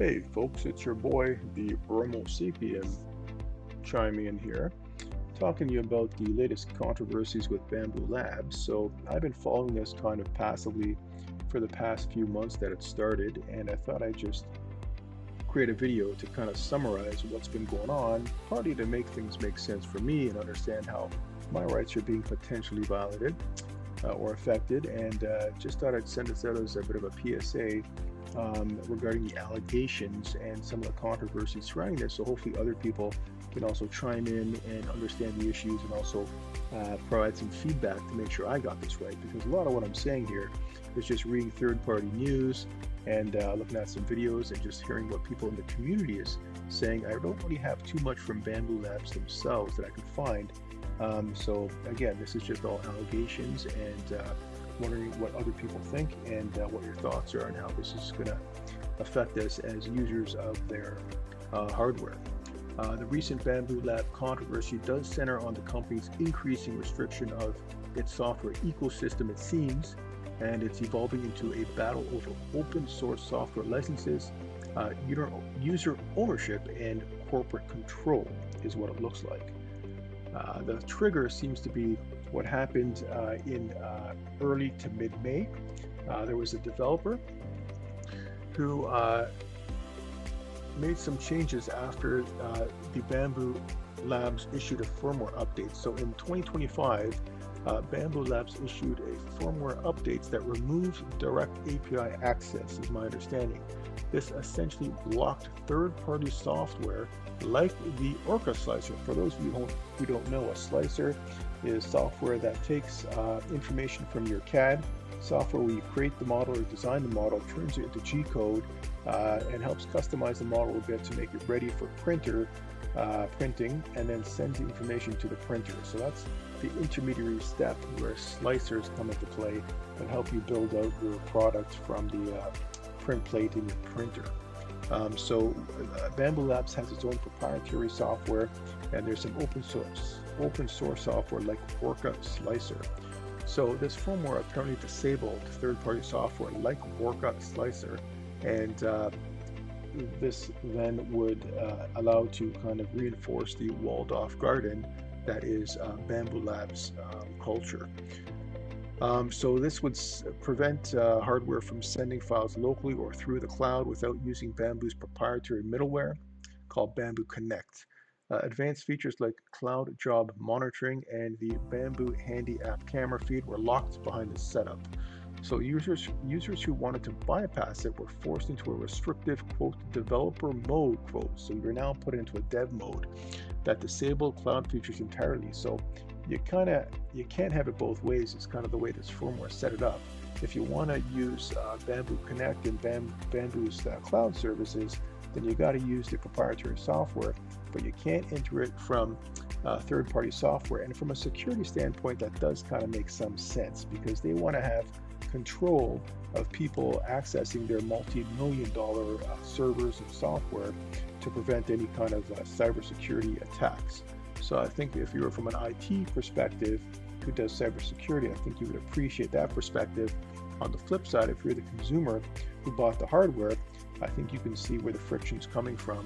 Hey folks, it's your boy, the Romo Sapien, chiming in here, talking to you about the latest controversies with Bamboo Labs. So I've been following this kind of passively for the past few months that it started, and I thought I'd just create a video to kind of summarize what's been going on, partly to make things make sense for me and understand how my rights are being potentially violated or affected, and just thought I'd send this out as a bit of a PSA regarding the allegations and some of the controversies surrounding this. So hopefully other people can also chime in and understand the issues and also provide some feedback to make sure I got this right. Because a lot of what I'm saying here is just reading third-party news and looking at some videos and just hearing what people in the community is saying. I don't really have too much from Bamboo Labs themselves that I could find. So again, this is just all allegations and wondering what other people think and what your thoughts are on how this is going to affect us as users of their hardware. The recent Bamboo Lab controversy does center on the company's increasing restriction of its software ecosystem, it seems, and it's evolving into a battle over open source software licenses, user ownership, and corporate control is what it looks like. The trigger seems to be what happened in early to mid-May. There was a developer who made some changes after the Bamboo Labs issued a firmware update. So in 2025, Bamboo Labs issued a firmware updates that removes direct API access, is my understanding. This essentially blocked third-party software like the Orca slicer. For those of you who don't know, a slicer is software that takes information from your CAD software where you create the model or design the model, turns it into G-code, and helps customize the model a bit to make it ready for printing, and then sends the information to the printer. So that's the intermediary step where slicers come into play and help you build out your product from the print plate in your printer. Bamboo Labs has its own proprietary software, and there's some open source software like Orca Slicer. So this firmware apparently disabled third-party software like Orca Slicer, and this then would allow to kind of reinforce the walled-off garden that is Bamboo Labs culture. So this would prevent hardware from sending files locally or through the cloud without using Bamboo's proprietary middleware called Bamboo Connect. Advanced features like cloud job monitoring and the Bamboo Handy app camera feed were locked behind this setup. So users who wanted to bypass it were forced into a restrictive, quote, developer mode, quote. So you're now put into a dev mode that disabled cloud features entirely. So you can't have it both ways. It's kind of the way this firmware set it up. If you want to use Bamboo Connect and Bamboo's cloud services, then you got to use the proprietary software, but you can't enter it from third-party software. And from a security standpoint, that does kind of make some sense because they want to have control of people accessing their multi-million-dollar servers and software to prevent any kind of cybersecurity attacks. So I think if you were from an IT perspective who does cybersecurity, I think you would appreciate that perspective. On the flip side, if you're the consumer who bought the hardware, I think you can see where the friction's coming from,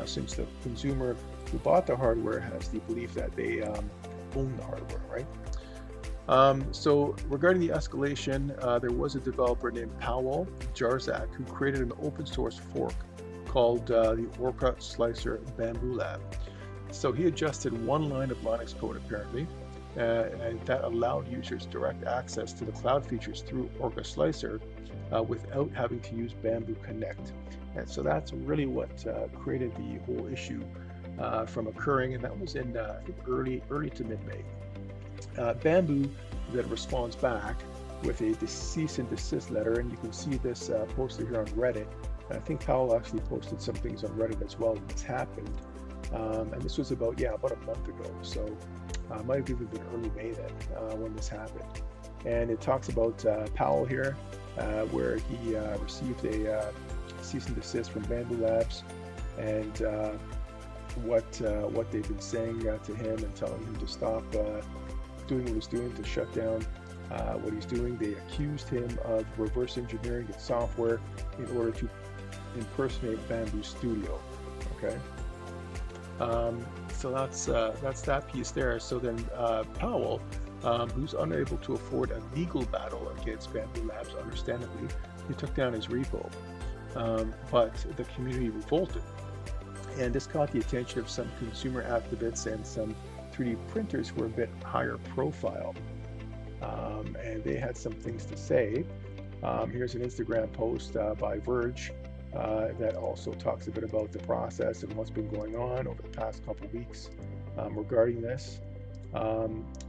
since the consumer who bought the hardware has the belief that they own the hardware, right? So regarding the escalation, there was a developer named Powell Jarzak who created an open source fork called the Orca Slicer Bamboo Lab. So he adjusted one line of Linux code apparently, and that allowed users direct access to the cloud features through Orca Slicer without having to use Bamboo Connect. And so that's really what created the whole issue from occurring, and that was in I think early to mid-May. Bamboo then responds back with a cease and desist letter, and you can see this posted here on Reddit. And I think Powell actually posted some things on Reddit as well when this happened. And this was about a month ago, so it might have even been early May then when this happened. And it talks about Powell here, where he received a cease and desist from Bamboo Labs, and what they've been saying to him and telling him to stop doing what he's doing, to shut down what he's doing. They accused him of reverse engineering its software in order to impersonate Bamboo Studio. Okay. So that's that piece there. So then Powell, who's unable to afford a legal battle against Bambulab, understandably, he took down his repo. But the community revolted. And this caught the attention of some consumer activists and some 3D printers who were a bit higher profile. And they had some things to say. Here's an Instagram post by Verge that also talks a bit about the process and what's been going on over the past couple of weeks regarding this.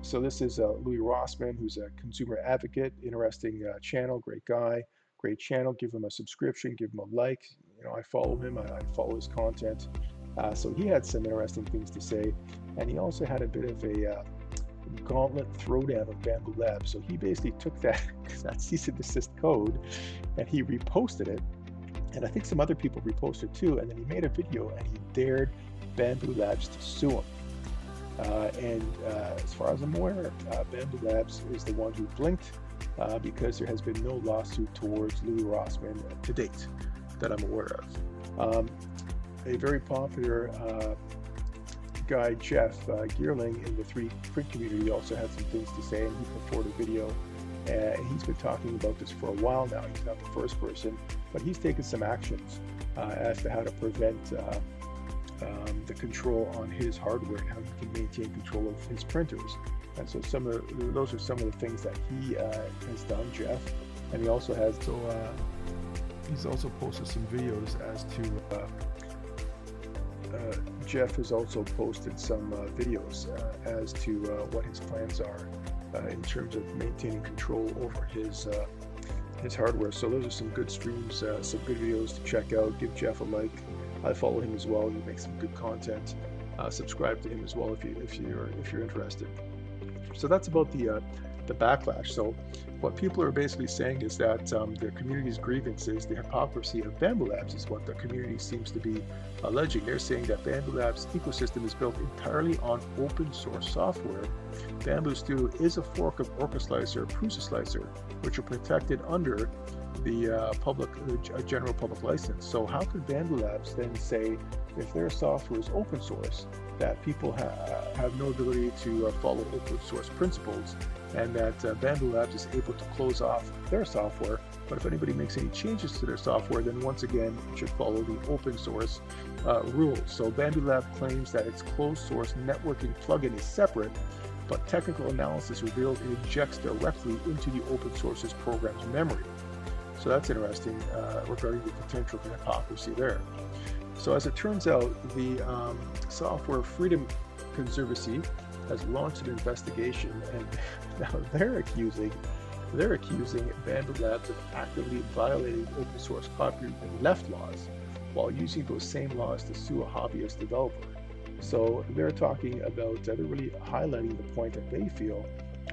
So this is Louis Rossman, who's a consumer advocate. Interesting channel, great guy, great channel. Give him a subscription, give him a like. You know, I follow him, I follow his content. So he had some interesting things to say, and he also had a bit of a gauntlet throwdown of Bambulab. So he basically took that cease and desist code and he reposted it, and I think some other people reposted too, and then he made a video and he dared Bambulab to sue him. As far as I'm aware, Bambulab is the one who blinked because there has been no lawsuit towards Louis Rossman to date that I'm aware of. A very popular guy, Jeff Geerling, in the 3D print community also had some things to say, and he put forward a video. And he's been talking about this for a while now. He's not the first person, but he's taken some actions as to how to prevent the control on his hardware and how he can maintain control of his printers. And so those are some of the things that he has done, Jeff. And he also has he's also posted some videos as to Jeff has also posted some videos as to what his plans are in terms of maintaining control over his hardware. So those are some good streams, some good videos to check out. Give Jeff a like. I follow him as well. He makes some good content. Subscribe to him as well if you're interested. So that's about the backlash. So what people are basically saying is that the community's grievances, the hypocrisy of Bambulab is what the community seems to be alleging. They're saying that Bambulab's ecosystem is built entirely on open source software. Bamboo Studio is a fork of Orca Slicer, Prusa Slicer, which are protected under the general public license. So how could Bambulab then say, if their software is open source, that people have no ability to follow open source principles, and that Bambulab is able to close off their software, but if anybody makes any changes to their software, then once again it should follow the open source rules. So Bambulab claims that its closed source networking plugin is separate, but technical analysis reveals it injects directly into the open source's program's memory. So that's interesting regarding the potential for hypocrisy there. So as it turns out, the Software Freedom Conservancy has launched an investigation, and now they're accusing Bambulab of actively violating open source copyright and left laws while using those same laws to sue a hobbyist developer. So they're talking about, they're really highlighting the point that they feel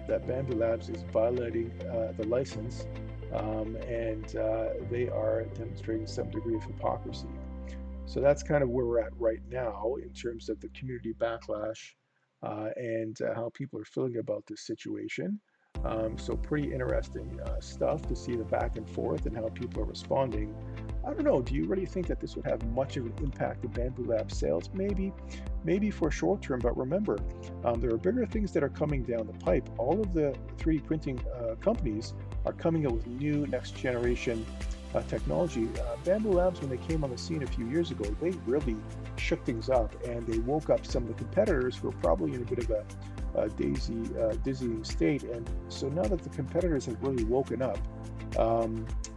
that Bambulab is violating the license, and they are demonstrating some degree of hypocrisy. So that's kind of where we're at right now in terms of the community backlash and how people are feeling about this situation. So pretty interesting stuff to see the back and forth and how people are responding. I don't know, do you really think that this would have much of an impact on Bambulab sales? Maybe for short term, but remember, there are bigger things that are coming down the pipe. All of the 3D printing companies are coming up with new next generation technology. Bambulab, when they came on the scene a few years ago, they really shook things up, and they woke up some of the competitors who were probably in a bit of a dizzying state. And so now that the competitors have really woken up,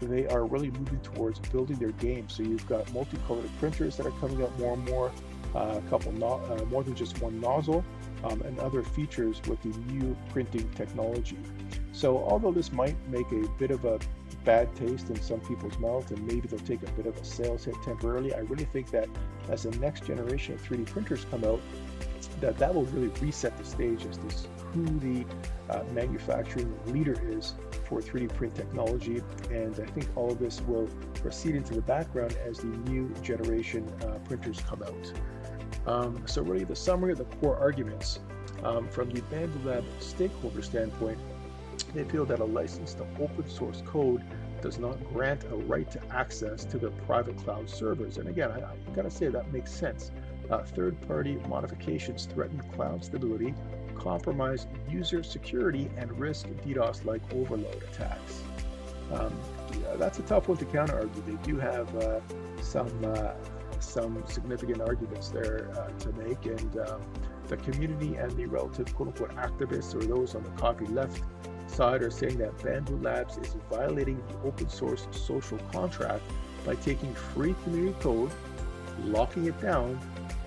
they are really moving towards building their game. So you've got multicolored printers that are coming out more and more, a couple more than just one nozzle, and other features with the new printing technology. So although this might make a bit of a bad taste in some people's mouth, and maybe they'll take a bit of a sales hit temporarily, I really think that as the next generation of 3D printers come out, that will really reset the stage as to who the manufacturing leader is for 3D print technology. And I think all of this will proceed into the background as the new generation printers come out. So really the summary of the core arguments from the Bambulab stakeholder standpoint, they feel that a license to open source code does not grant a right to access to their private cloud servers. And again, I gotta say that makes sense. Third-party modifications threaten cloud stability, compromise user security, and risk DDoS-like overload attacks. Um, yeah, that's a tough one to counter-argue. They do have some uh, some significant arguments there to make, and the community and the relative quote-unquote activists, or those on the copy left side, are saying that Bambulab is violating the open source social contract by taking free community code, locking it down,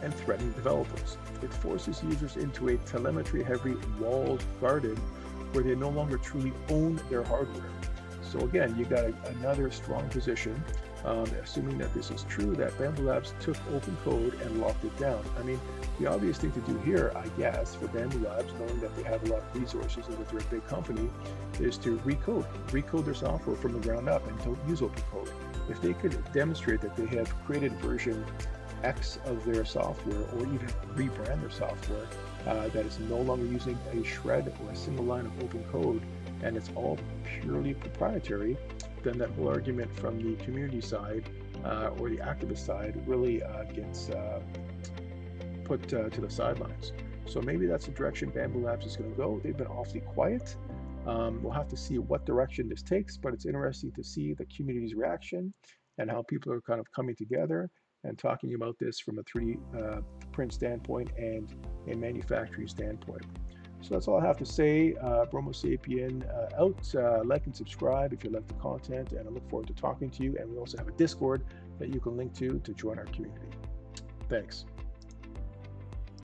and threatening developers. It forces users into a telemetry-heavy walled garden where they no longer truly own their hardware. So again, you got another strong position, assuming that this is true, that Bambulab took open code and locked it down. I mean, the obvious thing to do here, I guess, for Bambulab, knowing that they have a lot of resources and that they're a big company, is to recode their software from the ground up and don't use open code. If they could demonstrate that they have created version X of their software, or even rebrand their software that is no longer using a shred or a single line of open code, and it's all purely proprietary, then that whole argument from the community side or the activist side really gets put to the sidelines. So maybe that's the direction Bambulab is going to go. They've been awfully quiet. We'll have to see what direction this takes, but it's interesting to see the community's reaction and how people are kind of coming together and talking about this from a 3D print standpoint and a manufacturing standpoint. So that's all I have to say. Bromo Sapien out. Like and subscribe if you like the content, and I look forward to talking to you. And we also have a Discord that you can link to join our community. Thanks.